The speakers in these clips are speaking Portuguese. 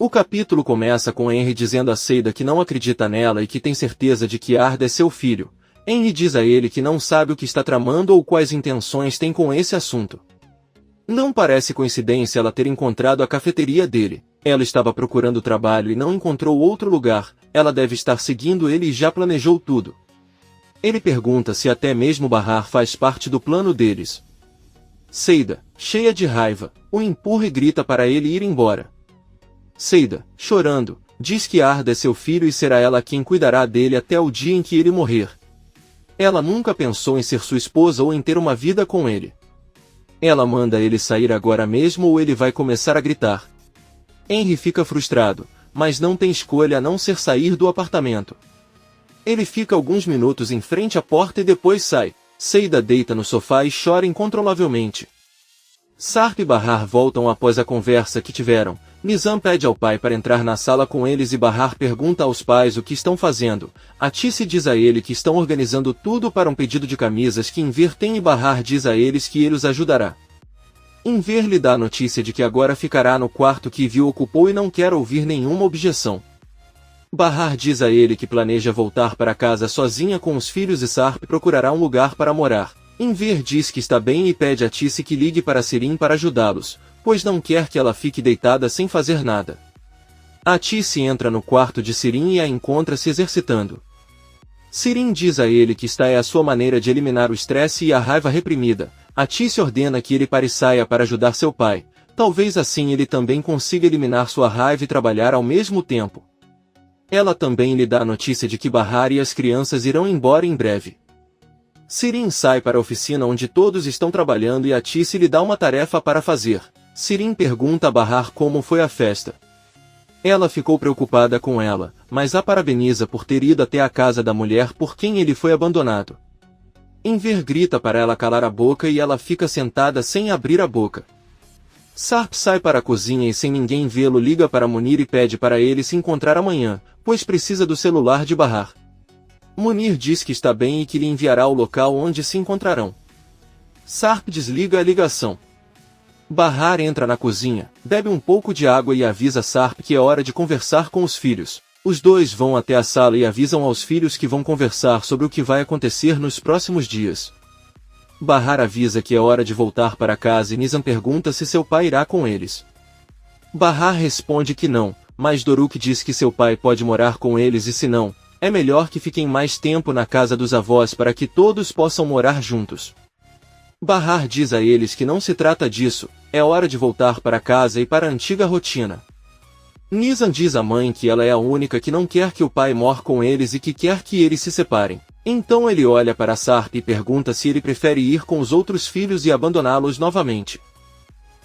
O capítulo começa com Henry dizendo a Seida que não acredita nela e que tem certeza de que Arda é seu filho. Henry diz a ele que não sabe o que está tramando ou quais intenções tem com esse assunto. Não parece coincidência ela ter encontrado a cafeteria dele. Ela estava procurando trabalho e não encontrou outro lugar. Ela deve estar seguindo ele e já planejou tudo. Ele pergunta se até mesmo Bahar faz parte do plano deles. Seida, cheia de raiva, o empurra e grita para ele ir embora. Seida, chorando, diz que Arda é seu filho e será ela quem cuidará dele até o dia em que ele morrer. Ela nunca pensou em ser sua esposa ou em ter uma vida com ele. Ela manda ele sair agora mesmo ou ele vai começar a gritar. Henry fica frustrado, mas não tem escolha a não ser sair do apartamento. Ele fica alguns minutos em frente à porta e depois sai. Seida deita no sofá e chora incontrolavelmente. Sarp e Bahar voltam após a conversa que tiveram. Nizam pede ao pai para entrar na sala com eles e Bahar pergunta aos pais o que estão fazendo. Atice diz a ele que estão organizando tudo para um pedido de camisas que Enver tem e Bahar diz a eles que ele os ajudará. Enver lhe dá a notícia de que agora ficará no quarto que Ivy ocupou e não quer ouvir nenhuma objeção. Bahar diz a ele que planeja voltar para casa sozinha com os filhos e Sarp procurará um lugar para morar. Enver diz que está bem e pede a Atice que ligue para Sirin para ajudá-los, pois não quer que ela fique deitada sem fazer nada. Atice entra no quarto de Sirin e a encontra se exercitando. Sirin diz a ele que esta é a sua maneira de eliminar o estresse e a raiva reprimida. Atice ordena que ele pare e saia para ajudar seu pai. Talvez assim ele também consiga eliminar sua raiva e trabalhar ao mesmo tempo. Ela também lhe dá a notícia de que Bahar e as crianças irão embora em breve. Sirin sai para a oficina onde todos estão trabalhando e Atice lhe dá uma tarefa para fazer. Sirin pergunta a Bahar como foi a festa. Ela ficou preocupada com ela, mas a parabeniza por ter ido até a casa da mulher por quem ele foi abandonado. Enver grita para ela calar a boca e ela fica sentada sem abrir a boca. Sarp sai para a cozinha e sem ninguém vê-lo liga para Munir e pede para ele se encontrar amanhã, pois precisa do celular de Bahar. Munir diz que está bem e que lhe enviará o local onde se encontrarão. Sarp desliga a ligação. Bahar entra na cozinha, bebe um pouco de água e avisa Sarp que é hora de conversar com os filhos. Os dois vão até a sala e avisam aos filhos que vão conversar sobre o que vai acontecer nos próximos dias. Bahar avisa que é hora de voltar para casa e Nizam pergunta se seu pai irá com eles. Bahar responde que não, mas Doruk diz que seu pai pode morar com eles e se não, é melhor que fiquem mais tempo na casa dos avós para que todos possam morar juntos. Bahar diz a eles que não se trata disso, é hora de voltar para casa e para a antiga rotina. Nizam diz à mãe que ela é a única que não quer que o pai mora com eles e que quer que eles se separem. Então ele olha para Sarp e pergunta se ele prefere ir com os outros filhos e abandoná-los novamente.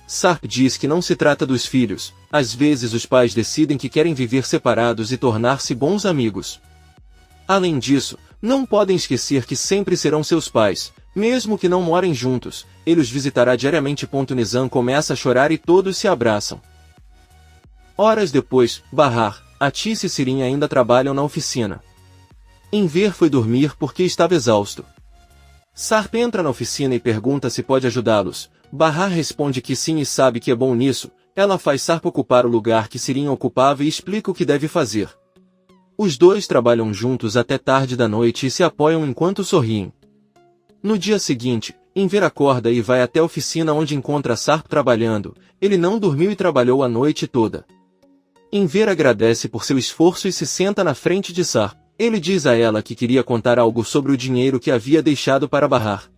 Sarp diz que não se trata dos filhos, às vezes os pais decidem que querem viver separados e tornar-se bons amigos. Além disso, não podem esquecer que sempre serão seus pais, mesmo que não morem juntos, ele os visitará diariamente. Nizam começa a chorar e todos se abraçam. Horas depois, Bahar, Atice e Sirin ainda trabalham na oficina. Enver foi dormir porque estava exausto. Sarp entra na oficina e pergunta se pode ajudá-los. Bahar responde que sim e sabe que é bom nisso. Ela faz Sarp ocupar o lugar que Sirin ocupava e explica o que deve fazer. Os dois trabalham juntos até tarde da noite e se apoiam enquanto sorriem. No dia seguinte, Enver acorda e vai até a oficina onde encontra Sarp trabalhando. Ele não dormiu e trabalhou a noite toda. Enver agradece por seu esforço e se senta na frente de Sarp. Ele diz a ela que queria contar algo sobre o dinheiro que havia deixado para Bahar.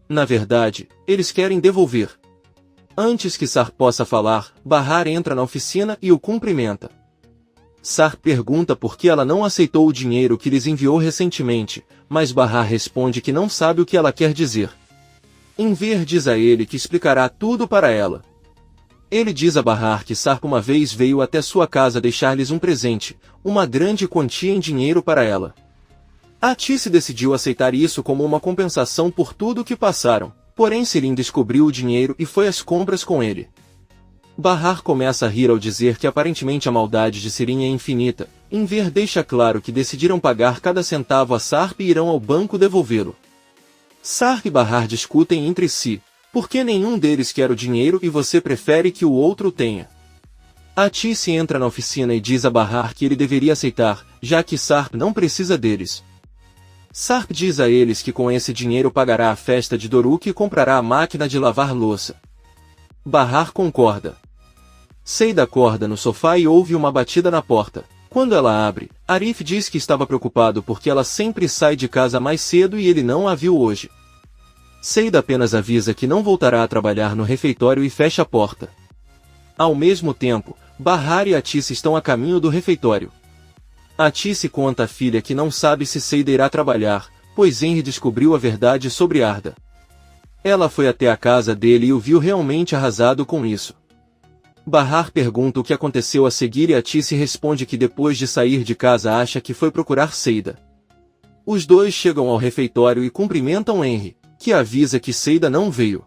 Na verdade, eles querem devolver. Antes que Sarp possa falar, Bahar entra na oficina e o cumprimenta. Sarp pergunta por que ela não aceitou o dinheiro que lhes enviou recentemente, mas Bahar responde que não sabe o que ela quer dizer. Enver diz a ele que explicará tudo para ela. Ele diz a Bahar que Sarp uma vez veio até sua casa deixar-lhes um presente, uma grande quantia em dinheiro para ela. Atice decidiu aceitar isso como uma compensação por tudo o que passaram, porém Sirin descobriu o dinheiro e foi às compras com ele. Bahar começa a rir ao dizer que aparentemente a maldade de Sirin é infinita. Enver deixa claro que decidiram pagar cada centavo a Sarp e irão ao banco devolvê-lo. Sarp e Bahar discutem entre si. Por que nenhum deles quer o dinheiro e você prefere que o outro tenha? Atice entra na oficina e diz a Bahar que ele deveria aceitar, já que Sarp não precisa deles. Sarp diz a eles que com esse dinheiro pagará a festa de Doruk e comprará a máquina de lavar louça. Bahar concorda. Seida acorda no sofá e ouve uma batida na porta. Quando ela abre, Arif diz que estava preocupado porque ela sempre sai de casa mais cedo e ele não a viu hoje. Seida apenas avisa que não voltará a trabalhar no refeitório e fecha a porta. Ao mesmo tempo, Bahar e Atice estão a caminho do refeitório. Atice conta à filha que não sabe se Seida irá trabalhar, pois Henry descobriu a verdade sobre Arda. Ela foi até a casa dele e o viu realmente arrasado com isso. Bahar pergunta o que aconteceu a seguir e Atice responde que depois de sair de casa acha que foi procurar Seida. Os dois chegam ao refeitório e cumprimentam Henry, que avisa que Seida não veio.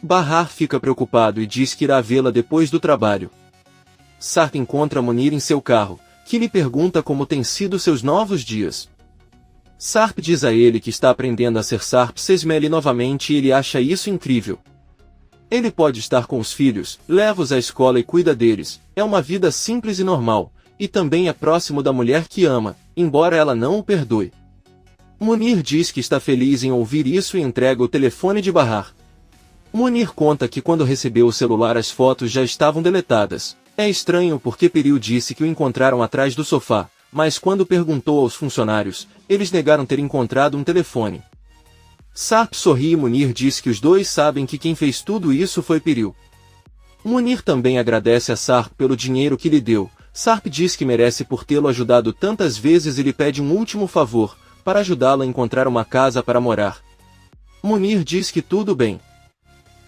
Bahar fica preocupado e diz que irá vê-la depois do trabalho. Sarp encontra Munir em seu carro, que lhe pergunta como têm sido seus novos dias. Sarp diz a ele que está aprendendo a ser Sarp Sesmele novamente e ele acha isso incrível. Ele pode estar com os filhos, leva-os à escola e cuida deles, é uma vida simples e normal, e também é próximo da mulher que ama, embora ela não o perdoe. Munir diz que está feliz em ouvir isso e entrega o telefone de Bahar. Munir conta que quando recebeu o celular as fotos já estavam deletadas. É estranho porque Peril disse que o encontraram atrás do sofá, mas quando perguntou aos funcionários, eles negaram ter encontrado um telefone. Sarp sorri e Munir diz que os dois sabem que quem fez tudo isso foi Peril. Munir também agradece a Sarp pelo dinheiro que lhe deu. Sarp diz que merece por tê-lo ajudado tantas vezes e lhe pede um último favor, para ajudá-lo a encontrar uma casa para morar. Munir diz que tudo bem.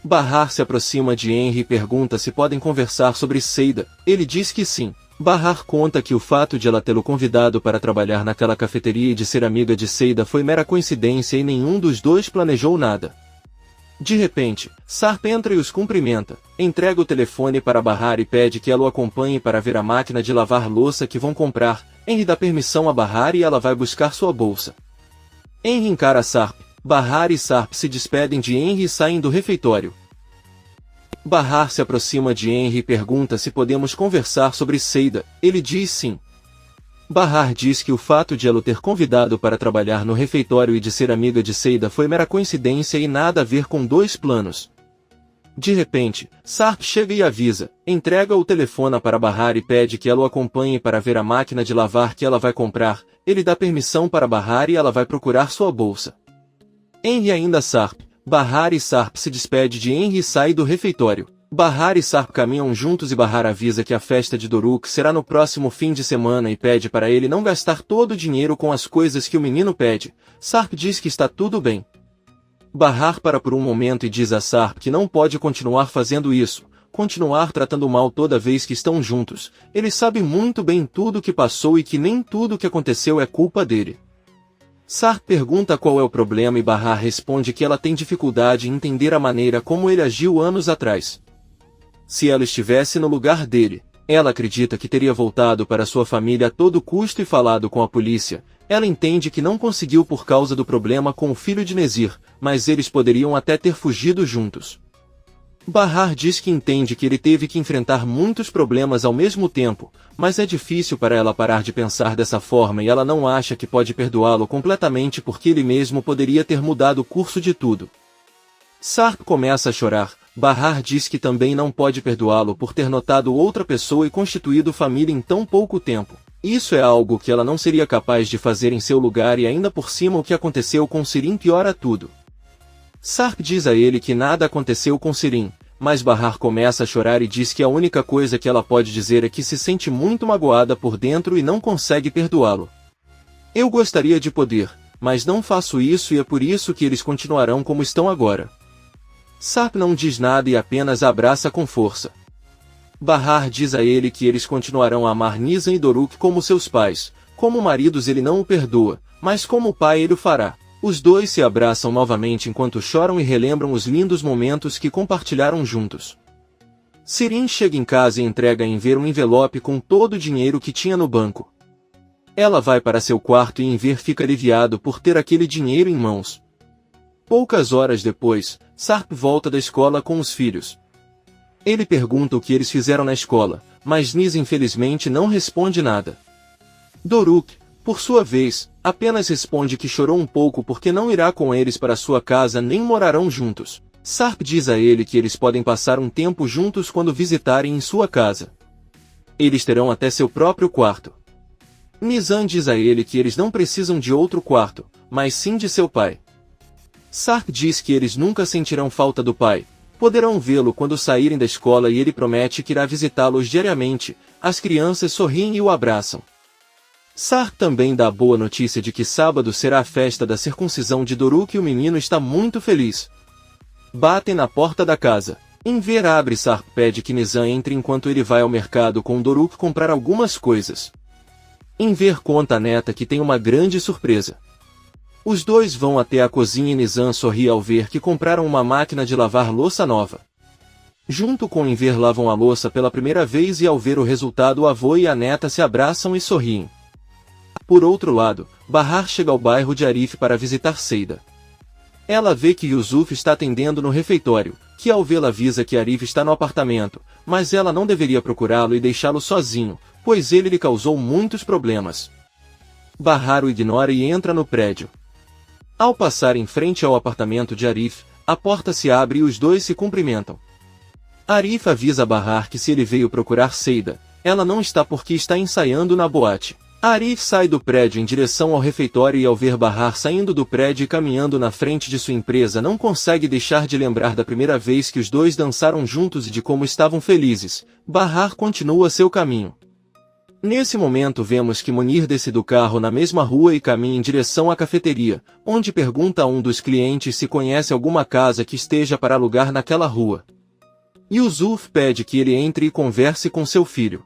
Bahar se aproxima de Henry e pergunta se podem conversar sobre Seida. Ele diz que sim. Bahar conta que o fato de ela tê-lo convidado para trabalhar naquela cafeteria e de ser amiga de Seida foi mera coincidência e nenhum dos dois planejou nada. De repente, Sarp entra e os cumprimenta, entrega o telefone para Bahar e pede que ela o acompanhe para ver a máquina de lavar louça que vão comprar. Henry dá permissão a Bahar e ela vai buscar sua bolsa. Henry encara Sarp. Bahar e Sarp se despedem de Henry e saem do refeitório. Bahar se aproxima de Henry e pergunta se podemos conversar sobre Seida. Ele diz sim. Bahar diz que o fato de ela o ter convidado para trabalhar no refeitório e de ser amiga de Seida foi mera coincidência e nada a ver com dois planos. De repente, Sarp chega e avisa, entrega o telefone para Bahar e pede que ela o acompanhe para ver a máquina de lavar que ela vai comprar. Ele dá permissão para Bahar e ela vai procurar sua bolsa. Henry ainda Sarp. Bahar e Sarp se despede de Henry e sai do refeitório. Bahar e Sarp caminham juntos e Bahar avisa que a festa de Doruk será no próximo fim de semana e pede para ele não gastar todo o dinheiro com as coisas que o menino pede. Sarp diz que está tudo bem. Bahar para por um momento e diz a Sarp que não pode continuar fazendo isso, continuar tratando mal toda vez que estão juntos. Ele sabe muito bem tudo o que passou e que nem tudo o que aconteceu é culpa dele. Sarp pergunta qual é o problema e Bahar responde que ela tem dificuldade em entender a maneira como ele agiu anos atrás. Se ela estivesse no lugar dele, ela acredita que teria voltado para sua família a todo custo e falado com a polícia. Ela entende que não conseguiu por causa do problema com o filho de Nezir, mas eles poderiam até ter fugido juntos. Bahar diz que entende que ele teve que enfrentar muitos problemas ao mesmo tempo, mas é difícil para ela parar de pensar dessa forma e ela não acha que pode perdoá-lo completamente porque ele mesmo poderia ter mudado o curso de tudo. Sarp começa a chorar. Bahar diz que também não pode perdoá-lo por ter notado outra pessoa e constituído família em tão pouco tempo. Isso é algo que ela não seria capaz de fazer em seu lugar e ainda por cima o que aconteceu com Sirin piora tudo. Sarp diz a ele que nada aconteceu com Sirin, mas Bahar começa a chorar e diz que a única coisa que ela pode dizer é que se sente muito magoada por dentro e não consegue perdoá-lo. Eu gostaria de poder, mas não faço isso e é por isso que eles continuarão como estão agora. Sarp não diz nada e apenas a abraça com força. Bahar diz a ele que eles continuarão a amar Nizam e Doruk como seus pais. Como maridos ele não o perdoa, mas como pai ele o fará. Os dois se abraçam novamente enquanto choram e relembram os lindos momentos que compartilharam juntos. Sirin chega em casa e entrega a Enver um envelope com todo o dinheiro que tinha no banco. Ela vai para seu quarto e Enver fica aliviado por ter aquele dinheiro em mãos. Poucas horas depois, Sarp volta da escola com os filhos. Ele pergunta o que eles fizeram na escola. mas Nis infelizmente não responde nada. Doruk, por sua vez, apenas responde que chorou um pouco porque não irá com eles para sua casa nem morarão juntos. Sarp diz a ele que eles podem passar um tempo juntos quando visitarem em sua casa. Eles terão até seu próprio quarto. Nizam diz a ele que eles não precisam de outro quarto, mas sim de seu pai. Sarp diz que eles nunca sentirão falta do pai, poderão vê-lo quando saírem da escola e ele promete que irá visitá-los diariamente. As crianças sorriem e o abraçam. Sarp também dá a boa notícia de que sábado será a festa da circuncisão de Doruk e o menino está muito feliz. Batem na porta da casa. Enver abre e Sarp pede que Nizam entre enquanto ele vai ao mercado com Doruk comprar algumas coisas. Enver conta à neta que tem uma grande surpresa. Os dois vão até a cozinha e Nizam sorri ao ver que compraram uma máquina de lavar louça nova. Junto com Enver lavam a louça pela primeira vez e ao ver o resultado o avô e a neta se abraçam e sorriem. Por outro lado, Bahar chega ao bairro de Arif para visitar Seida. Ela vê que Yusuf está atendendo no refeitório, que ao vê-la avisa que Arif está no apartamento, mas ela não deveria procurá-lo e deixá-lo sozinho, pois ele lhe causou muitos problemas. Bahar o ignora e entra no prédio. Ao passar em frente ao apartamento de Arif, a porta se abre e os dois se cumprimentam. Arif avisa Bahar que se ele veio procurar Seida, ela não está porque está ensaiando na boate. Arif sai do prédio em direção ao refeitório e ao ver Bahar saindo do prédio e caminhando na frente de sua empresa não consegue deixar de lembrar da primeira vez que os dois dançaram juntos e de como estavam felizes. Bahar continua seu caminho. Nesse momento vemos que Munir desce do carro na mesma rua e caminha em direção à cafeteria, onde pergunta a um dos clientes se conhece alguma casa que esteja para alugar naquela rua. Yusuf pede que ele entre e converse com seu filho.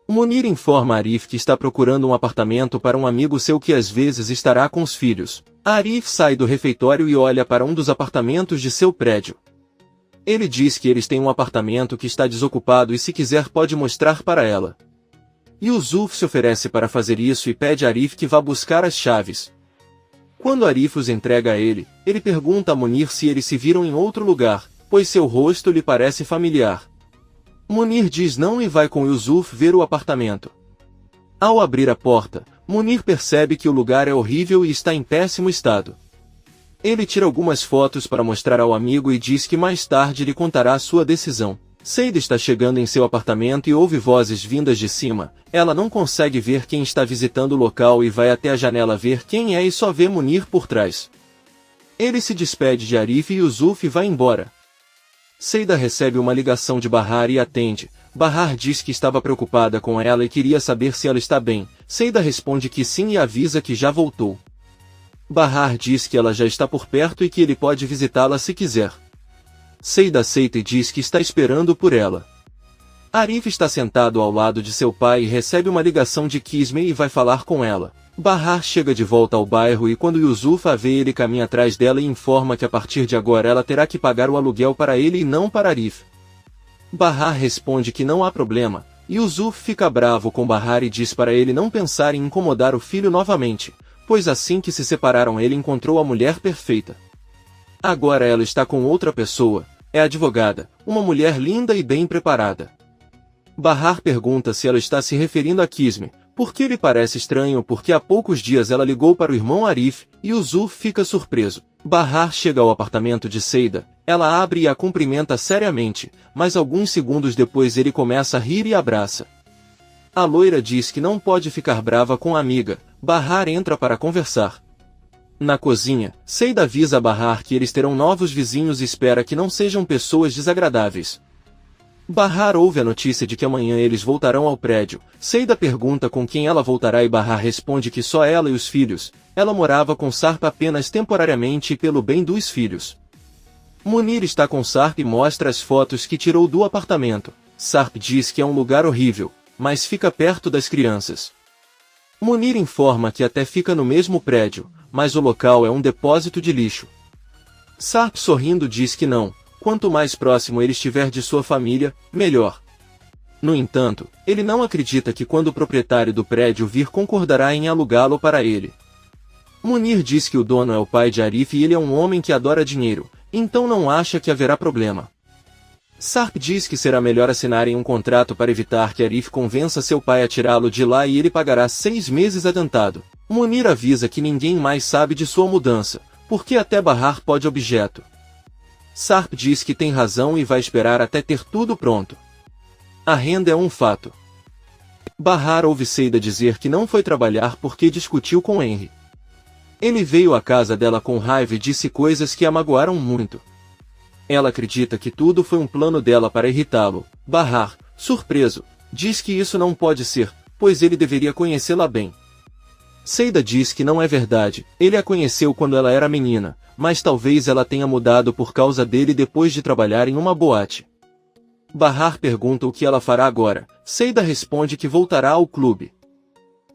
Munir informa Arif que está procurando um apartamento para um amigo seu que às vezes estará com os filhos. Arif sai do refeitório e olha para um dos apartamentos de seu prédio. Ele diz que eles têm um apartamento que está desocupado e se quiser pode mostrar para ela. Yusuf se oferece para fazer isso e pede a Arif que vá buscar as chaves. Quando Arif os entrega a ele, ele pergunta a Munir se eles se viram em outro lugar, pois seu rosto lhe parece familiar. Munir diz não e vai com Yusuf ver o apartamento. Ao abrir a porta, Munir percebe que o lugar é horrível e está em péssimo estado. Ele tira algumas fotos para mostrar ao amigo e diz que mais tarde lhe contará sua decisão. Seida está chegando em seu apartamento e ouve vozes vindas de cima. Ela não consegue ver quem está visitando o local e vai até a janela ver quem é e só vê Munir por trás. Ele se despede de Arif e Yusuf e vai embora. Seida recebe uma ligação de Bahar e atende. Bahar diz que estava preocupada com ela e queria saber se ela está bem. Seida responde que sim e avisa que já voltou. Bahar diz que ela já está por perto e que ele pode visitá-la se quiser. Seida aceita e diz que está esperando por ela. Arif está sentado ao lado de seu pai e recebe uma ligação de Kisme e vai falar com ela. Bahar chega de volta ao bairro e quando Yusuf a vê ele caminha atrás dela e informa que a partir de agora ela terá que pagar o aluguel para ele e não para Arif. Bahar responde que não há problema. Yusuf fica bravo com Bahar e diz para ele não pensar em incomodar o filho novamente, pois assim que se separaram ele encontrou a mulher perfeita. Agora ela está com outra pessoa, é advogada, uma mulher linda e bem preparada. Bahar pergunta se ela está se referindo a Kisme, porque lhe parece estranho porque há poucos dias ela ligou para o irmão Arif, e Yusuf fica surpreso. Bahar chega ao apartamento de Seida, ela abre e a cumprimenta seriamente, mas alguns segundos depois ele começa a rir e abraça. A loira diz que não pode ficar brava com a amiga. Bahar entra para conversar. Na cozinha, Seida avisa a Bahar que eles terão novos vizinhos e espera que não sejam pessoas desagradáveis. Bahar ouve a notícia de que amanhã eles voltarão ao prédio. Seida pergunta com quem ela voltará e Bahar responde que só ela e os filhos. Ela morava com Sarp apenas temporariamente e pelo bem dos filhos. Munir está com Sarp e mostra as fotos que tirou do apartamento. Sarp diz que é um lugar horrível, mas fica perto das crianças. Munir informa que até fica no mesmo prédio, mas o local é um depósito de lixo. Sarp sorrindo diz que não. Quanto mais próximo ele estiver de sua família, melhor. No entanto, ele não acredita que quando o proprietário do prédio vir concordará em alugá-lo para ele. Munir diz que o dono é o pai de Arif e ele é um homem que adora dinheiro, então não acha que haverá problema. Sarp diz que será melhor assinarem um contrato para evitar que Arif convença seu pai a tirá-lo de lá e ele pagará 6 meses adiantado. Munir avisa que ninguém mais sabe de sua mudança, porque até Bahar pode objeto. Sarp diz que tem razão e vai esperar até ter tudo pronto. A renda é um fato. Bahar ouve Seida dizer que não foi trabalhar porque discutiu com Henry. Ele veio à casa dela com raiva e disse coisas que a magoaram muito. Ela acredita que tudo foi um plano dela para irritá-lo. Bahar, surpreso, diz que isso não pode ser, pois ele deveria conhecê-la bem. Seida diz que não é verdade, ele a conheceu quando ela era menina, mas talvez ela tenha mudado por causa dele depois de trabalhar em uma boate. Bahar pergunta o que ela fará agora. Seida responde que voltará ao clube.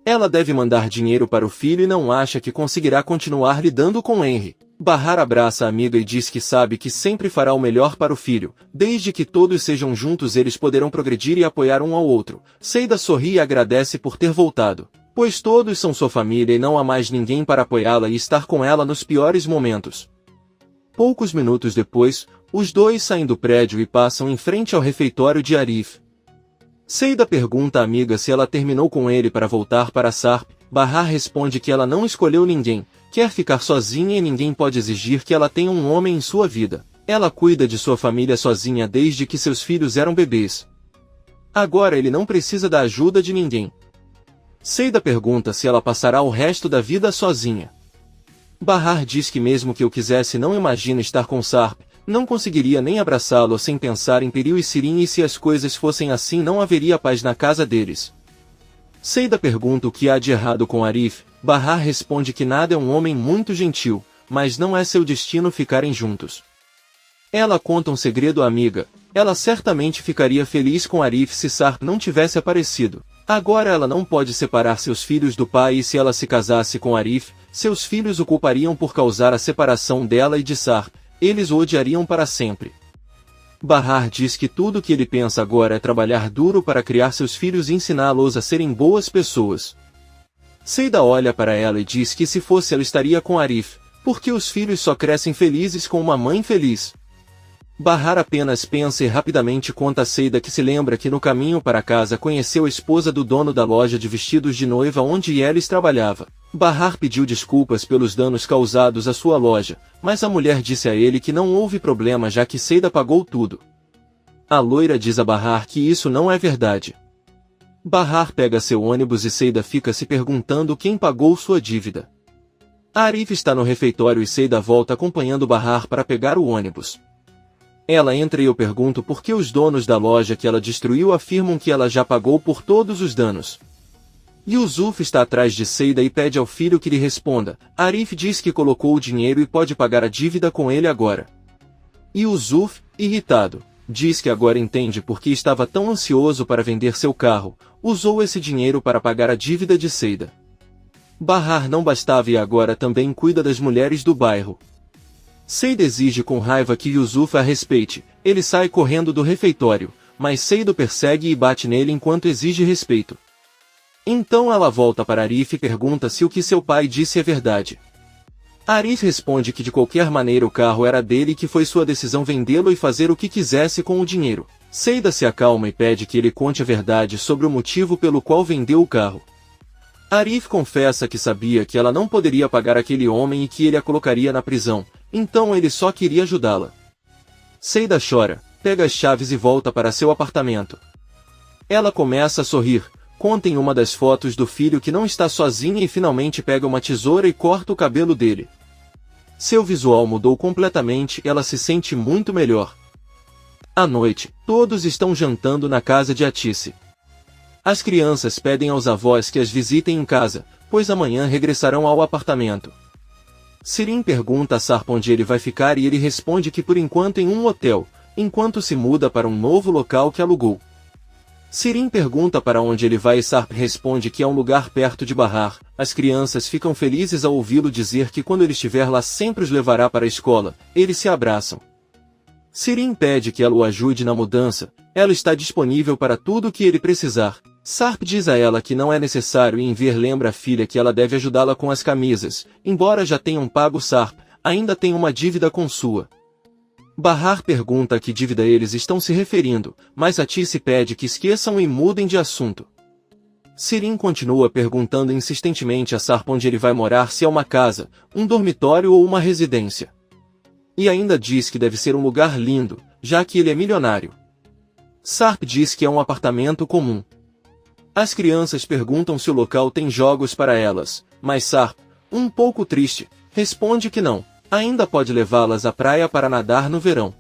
Ela deve mandar dinheiro para o filho e não acha que conseguirá continuar lidando com Henry. Bahar abraça a amiga e diz que sabe que sempre fará o melhor para o filho, desde que todos sejam juntos eles poderão progredir e apoiar um ao outro. Seida sorri e agradece por ter voltado, pois todos são sua família e não há mais ninguém para apoiá-la e estar com ela nos piores momentos. Poucos minutos depois, os dois saem do prédio e passam em frente ao refeitório de Arif. Seida pergunta à amiga se ela terminou com ele para voltar para Sarp. Bahar responde que ela não escolheu ninguém, quer ficar sozinha e ninguém pode exigir que ela tenha um homem em sua vida. Ela cuida de sua família sozinha desde que seus filhos eram bebês. Agora ele não precisa da ajuda de ninguém. Seida pergunta se ela passará o resto da vida sozinha. Bahar diz que mesmo que eu quisesse não imagina estar com Sarp, não conseguiria nem abraçá-lo sem pensar em Peril e Sirin e se as coisas fossem assim não haveria paz na casa deles. Seida pergunta o que há de errado com Arif. Bahar responde que nada, é um homem muito gentil, mas não é seu destino ficarem juntos. Ela conta um segredo à amiga. Ela certamente ficaria feliz com Arif se Sarp não tivesse aparecido. Agora ela não pode separar seus filhos do pai e se ela se casasse com Arif, seus filhos o culpariam por causar a separação dela e de Sarp. Eles o odiariam para sempre. Bahar diz que tudo o que ele pensa agora é trabalhar duro para criar seus filhos e ensiná-los a serem boas pessoas. Seida olha para ela e diz que se fosse ela estaria com Arif, porque os filhos só crescem felizes com uma mãe feliz. Bahar apenas pensa e rapidamente conta a Seida que se lembra que no caminho para casa conheceu a esposa do dono da loja de vestidos de noiva onde Yelis trabalhava. Bahar pediu desculpas pelos danos causados à sua loja, mas a mulher disse a ele que não houve problema já que Seida pagou tudo. A loira diz a Bahar que isso não é verdade. Bahar pega seu ônibus e Seida fica se perguntando quem pagou sua dívida. Arif está no refeitório e Seida volta acompanhando Bahar para pegar o ônibus. Ela entra e eu pergunto por que os donos da loja que ela destruiu afirmam que ela já pagou por todos os danos. Yusuf está atrás de Seida e pede ao filho que lhe responda. Arif diz que colocou o dinheiro e pode pagar a dívida com ele agora. Yusuf, irritado, diz que agora entende por que estava tão ansioso para vender seu carro, usou esse dinheiro para pagar a dívida de Seida. Bahar não bastava e agora também cuida das mulheres do bairro. Seida exige com raiva que Yusuf a respeite. Ele sai correndo do refeitório, mas Seida o persegue e bate nele enquanto exige respeito. Então ela volta para Arif e pergunta se o que seu pai disse é verdade. Arif responde que de qualquer maneira o carro era dele e que foi sua decisão vendê-lo e fazer o que quisesse com o dinheiro. Seida se acalma e pede que ele conte a verdade sobre o motivo pelo qual vendeu o carro. Arif confessa que sabia que ela não poderia pagar aquele homem e que ele a colocaria na prisão, então ele só queria ajudá-la. Seida chora, pega as chaves e volta para seu apartamento. Ela começa a sorrir, conta em uma das fotos do filho que não está sozinha e finalmente pega uma tesoura e corta o cabelo dele. Seu visual mudou completamente e ela se sente muito melhor. À noite, todos estão jantando na casa de Atice. As crianças pedem aos avós que as visitem em casa, pois amanhã regressarão ao apartamento. Sirin pergunta a Sarp onde ele vai ficar e ele responde que por enquanto em um hotel, enquanto se muda para um novo local que alugou. Sirin pergunta para onde ele vai e Sarp responde que é um lugar perto de Bahar. As crianças ficam felizes ao ouvi-lo dizer que quando ele estiver lá sempre os levará para a escola. Eles se abraçam. Sirin pede que ela o ajude na mudança. Ela está disponível para tudo o que ele precisar. Sarp diz a ela que não é necessário e em ver lembra a filha que ela deve ajudá-la com as camisas. Embora já tenham pago Sarp, ainda tem uma dívida com sua. Bahar pergunta a que dívida eles estão se referindo, mas Atice pede que esqueçam e mudem de assunto. Sirin continua perguntando insistentemente a Sarp onde ele vai morar, se é uma casa, um dormitório ou uma residência. E ainda diz que deve ser um lugar lindo, já que ele é milionário. Sarp diz que é um apartamento comum. As crianças perguntam se o local tem jogos para elas, mas Sarp, um pouco triste, responde que não, ainda pode levá-las à praia para nadar no verão.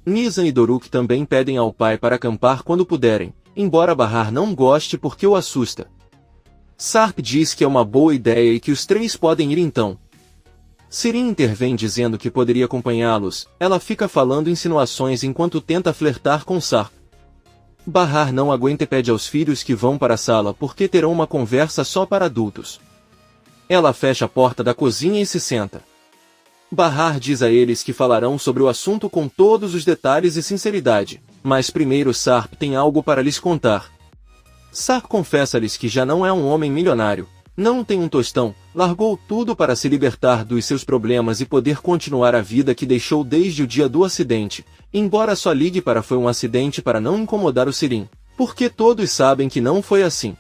Nizam e Doruk também pedem ao pai para acampar quando puderem, embora Bahar não goste porque o assusta. Sarp diz que é uma boa ideia e que os três podem ir então. Sirin intervém dizendo que poderia acompanhá-los, ela fica falando insinuações enquanto tenta flertar com Sarp. Bahar não aguenta e pede aos filhos que vão para a sala porque terão uma conversa só para adultos. Ela fecha a porta da cozinha e se senta. Bahar diz a eles que falarão sobre o assunto com todos os detalhes e sinceridade, mas primeiro Sarp tem algo para lhes contar. Sarp confessa-lhes que já não é um homem milionário, não tem um tostão, largou tudo para se libertar dos seus problemas e poder continuar a vida que deixou desde o dia do acidente, embora só ligue para foi um acidente para não incomodar o Sirin, porque todos sabem que não foi assim.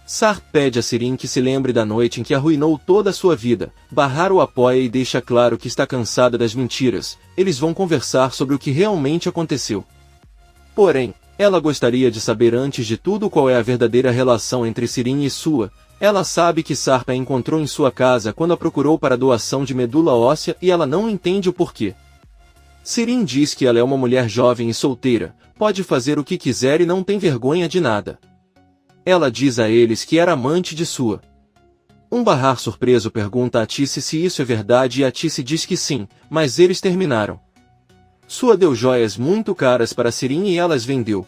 Sarp pede a Sirin que se lembre da noite em que arruinou toda a sua vida. Bahar o apoia e deixa claro que está cansada das mentiras. Eles vão conversar sobre o que realmente aconteceu. Porém, ela gostaria de saber antes de tudo qual é a verdadeira relação entre Sirin e sua. Ela sabe que Sarp a encontrou em sua casa quando a procurou para doação de medula óssea e ela não entende o porquê. Sirin diz que ela é uma mulher jovem e solteira, pode fazer o que quiser e não tem vergonha de nada. Ela diz a eles que era amante de sua. Bahar surpreso pergunta a Atice se isso é verdade e Atice diz que sim, mas eles terminaram. Sua deu joias muito caras para Sirin e ela as vendeu.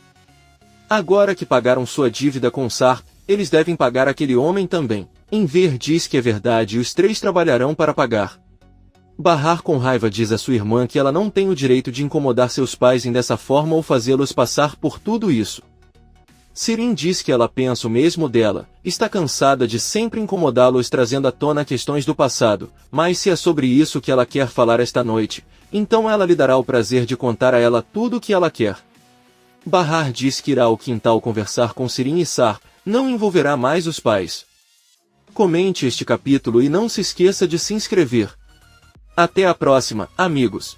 Agora que pagaram sua dívida com Sarp, eles devem pagar aquele homem também. Enver diz que é verdade e os três trabalharão para pagar. Bahar com raiva diz a sua irmã que ela não tem o direito de incomodar seus pais dessa forma ou fazê-los passar por tudo isso. Sirin diz que ela pensa o mesmo dela, está cansada de sempre incomodá-los trazendo à tona questões do passado, mas se é sobre isso que ela quer falar esta noite, então ela lhe dará o prazer de contar a ela tudo o que ela quer. Bahar diz que irá ao quintal conversar com Sirin e Sarp, não envolverá mais os pais. Comente este capítulo e não se esqueça de se inscrever. Até a próxima, amigos!